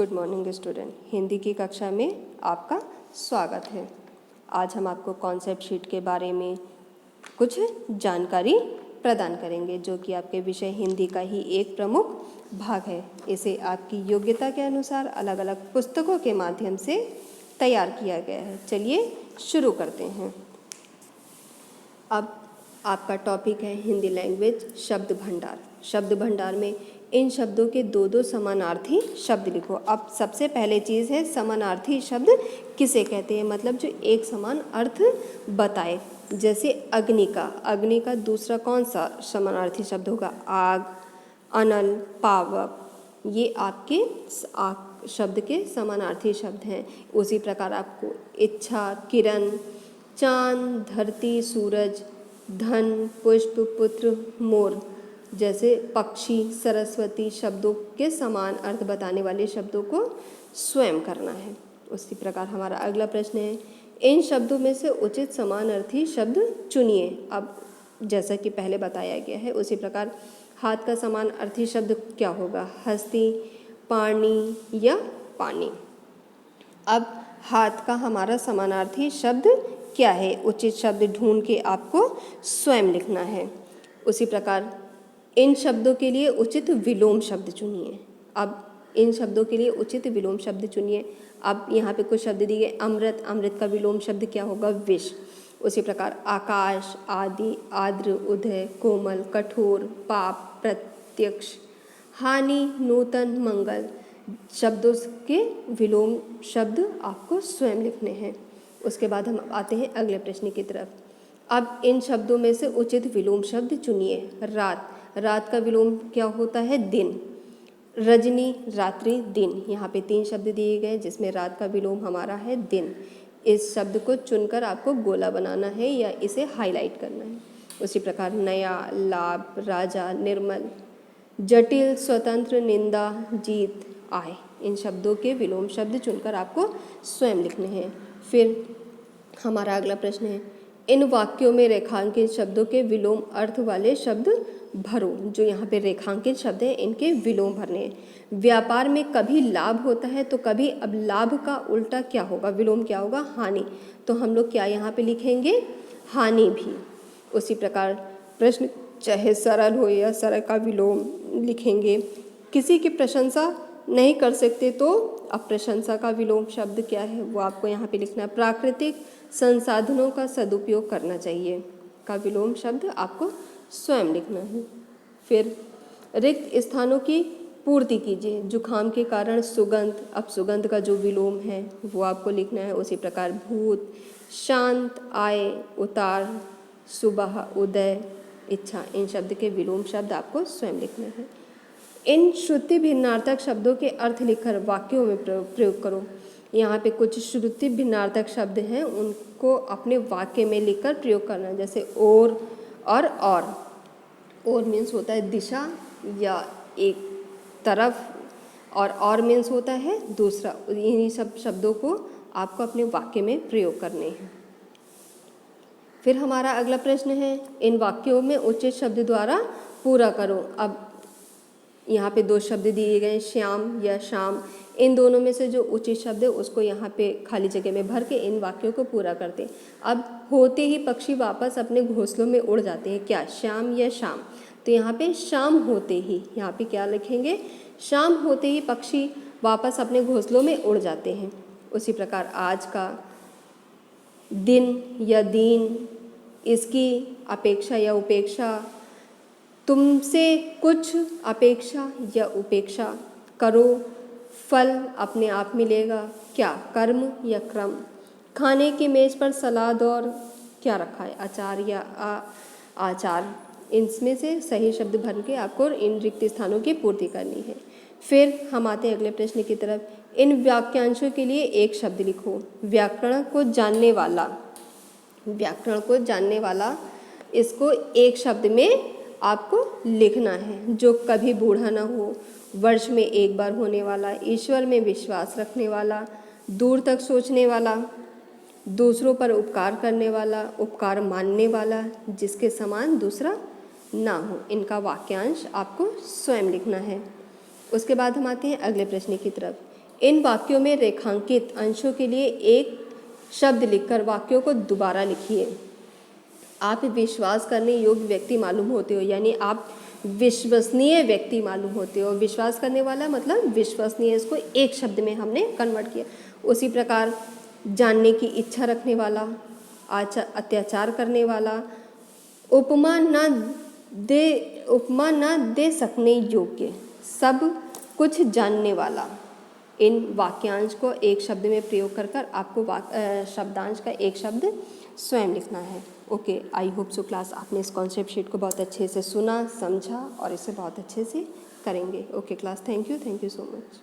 Good morning student. Hindi की कक्षा में आपका स्वागत है। आज हम आपको कॉन्सेप्ट शीट के बारे में कुछ जानकारी प्रदान करेंगे, जो कि आपके विषय हिंदी का ही एक प्रमुख भाग है। इसे आपकी योग्यता के अनुसार अलग अलग पुस्तकों के माध्यम से तैयार किया गया है। चलिए शुरू करते हैं। अब आपका टॉपिक है हिंदी लैंग्वेज शब्द भंडार। शब्द भंडार में इन शब्दों के दो दो समानार्थी शब्द लिखो। अब सबसे पहले चीज़ है समानार्थी शब्द किसे कहते हैं, मतलब जो एक समान अर्थ बताए। जैसे अग्नि का दूसरा कौन सा समानार्थी शब्द होगा? आग, अनल, पावक, ये आपके शब्द के समानार्थी शब्द हैं। उसी प्रकार आपको इच्छा, किरण, चांद, धरती, सूरज, धन, पुष्प, पुत्र, मोर जैसे पक्षी, सरस्वती शब्दों के समान अर्थ बताने वाले शब्दों को स्वयं करना है। उसी प्रकार हमारा अगला प्रश्न है, इन शब्दों में से उचित समानार्थी शब्द चुनिए। अब जैसा कि पहले बताया गया है उसी प्रकार हाथ का समानार्थी शब्द क्या होगा? हस्ती, पानी या पानी। अब हाथ का हमारा समानार्थी शब्द क्या है? उचित शब्द ढूंढ के आपको स्वयं लिखना है। उसी प्रकार इन शब्दों के लिए उचित विलोम शब्द चुनिए। अब इन शब्दों के लिए उचित विलोम शब्द चुनिए। अब यहाँ पे कुछ शब्द दिए, अमृत, अमृत का विलोम शब्द क्या होगा? विष। उसी प्रकार आकाश, आदि, आर्द्र, उदय, कोमल, कठोर, पाप, प्रत्यक्ष, हानि, नूतन, मंगल शब्दों के विलोम शब्द आपको स्वयं लिखने हैं। उसके बाद हम आते हैं अगले प्रश्न की तरफ। अब इन शब्दों में से उचित विलोम शब्द चुनिए। रात का विलोम क्या होता है? दिन। रजनी, रात्रि, दिन। यहाँ पे 3 शब्द दिए गए जिसमें रात का विलोम हमारा है दिन। इस शब्द को चुनकर आपको गोला बनाना है या इसे हाईलाइट करना है। उसी प्रकार नया, लाभ, राजा, निर्मल, जटिल, स्वतंत्र, निंदा, जीत, आय, इन शब्दों के विलोम शब्द चुनकर आपको स्वयं लिखने हैं। फिर हमारा अगला प्रश्न है, इन वाक्यों में रेखांकित शब्दों के विलोम अर्थ वाले शब्द भरो। जो यहाँ पे रेखांकित शब्द हैं इनके विलोम भरने हैं। व्यापार में कभी लाभ होता है तो कभी, अब लाभ का उल्टा क्या होगा? विलोम क्या होगा? हानि। तो हम लोग क्या यहाँ पे लिखेंगे? हानि भी। उसी प्रकार प्रश्न चाहे सरल हो या सरल का विलोम लिखेंगे। किसी की प्रशंसा नहीं कर सकते तो अब प्रशंसा का विलोम शब्द क्या है वो आपको यहाँ पे लिखना है। प्राकृतिक संसाधनों का सदुपयोग करना चाहिए का विलोम शब्द आपको स्वयं लिखना है। फिर रिक्त स्थानों की पूर्ति कीजिए। जुखाम के कारण सुगंध, अब सुगंध का जो विलोम है वो आपको लिखना है। उसी प्रकार भूत, शांत, आय, उतार, सुबह, उदय, इच्छा, इन शब्द के विलोम शब्द आपको स्वयं लिखना है। इन श्रुति भिन्नार्थक शब्दों के अर्थ लिखकर वाक्यों में प्रयोग करो। यहाँ पे कुछ श्रुति भिन्नार्थक शब्द हैं उनको अपने वाक्य में लिखकर प्रयोग करना। जैसे और मीन्स होता है दिशा या एक तरफ, और मीन्स होता है दूसरा। इन्हीं सब शब्दों को आपको अपने वाक्य में प्रयोग करने हैं। फिर हमारा अगला प्रश्न है, इन वाक्यों में उचित शब्द द्वारा पूरा करो। अब यहाँ पे 2 शब्द दिए गए, श्याम या शाम। इन दोनों में से जो उचित शब्द है उसको यहाँ पे खाली जगह में भर के इन वाक्यों को पूरा करते हैं। अब होते ही पक्षी वापस अपने घोंसलों में उड़ जाते हैं, क्या? श्याम या शाम। तो यहाँ पे शाम होते ही, यहाँ पे क्या लिखेंगे? शाम होते ही पक्षी वापस अपने घोंसलों में उड़ जाते हैं। उसी प्रकार आज का, दिन या दीन, इसकी अपेक्षा या उपेक्षा, तुमसे कुछ अपेक्षा या उपेक्षा, करो, फल अपने आप मिलेगा, क्या? कर्म या क्रम। खाने की मेज पर सलाद और क्या रखा है? अचार या आचार। इनमें से सही शब्द भर के आपको इन रिक्त स्थानों की पूर्ति करनी है। फिर हम आते हैं अगले प्रश्न की तरफ। इन वाक्यांशों के लिए एक शब्द लिखो। व्याकरण को जानने वाला, इसको एक शब्द में आपको लिखना है। जो कभी बूढ़ा ना हो, वर्ष में एक बार होने वाला, ईश्वर में विश्वास रखने वाला, दूर तक सोचने वाला, दूसरों पर उपकार करने वाला, उपकार मानने वाला, जिसके समान दूसरा ना हो। इनका वाक्यांश आपको स्वयं लिखना है। उसके बाद हम आते हैं अगले प्रश्न की तरफ। इन वाक्यों में रेखांकित अंशों के लिए एक शब्द लिखकर वाक्यों को दोबारा लिखिए। आप विश्वास करने योग्य व्यक्ति मालूम होते हो, यानी आप विश्वसनीय व्यक्ति मालूम होते हो। विश्वास करने वाला मतलब विश्वसनीय, इसको एक शब्द में हमने कन्वर्ट किया। उसी प्रकार जानने की इच्छा रखने वाला, अत्याचार करने वाला, उपमा न दे सकने योग्य, सब कुछ जानने वाला। इन वाक्यांश को एक शब्द में प्रयोग कर आपको शब्दांश का एक शब्द स्वयं लिखना है। Okay, I hope so class आपने इस कॉन्सेप्ट शीट को बहुत अच्छे से सुना, समझा और इसे बहुत अच्छे से करेंगे। Okay class, thank you so much.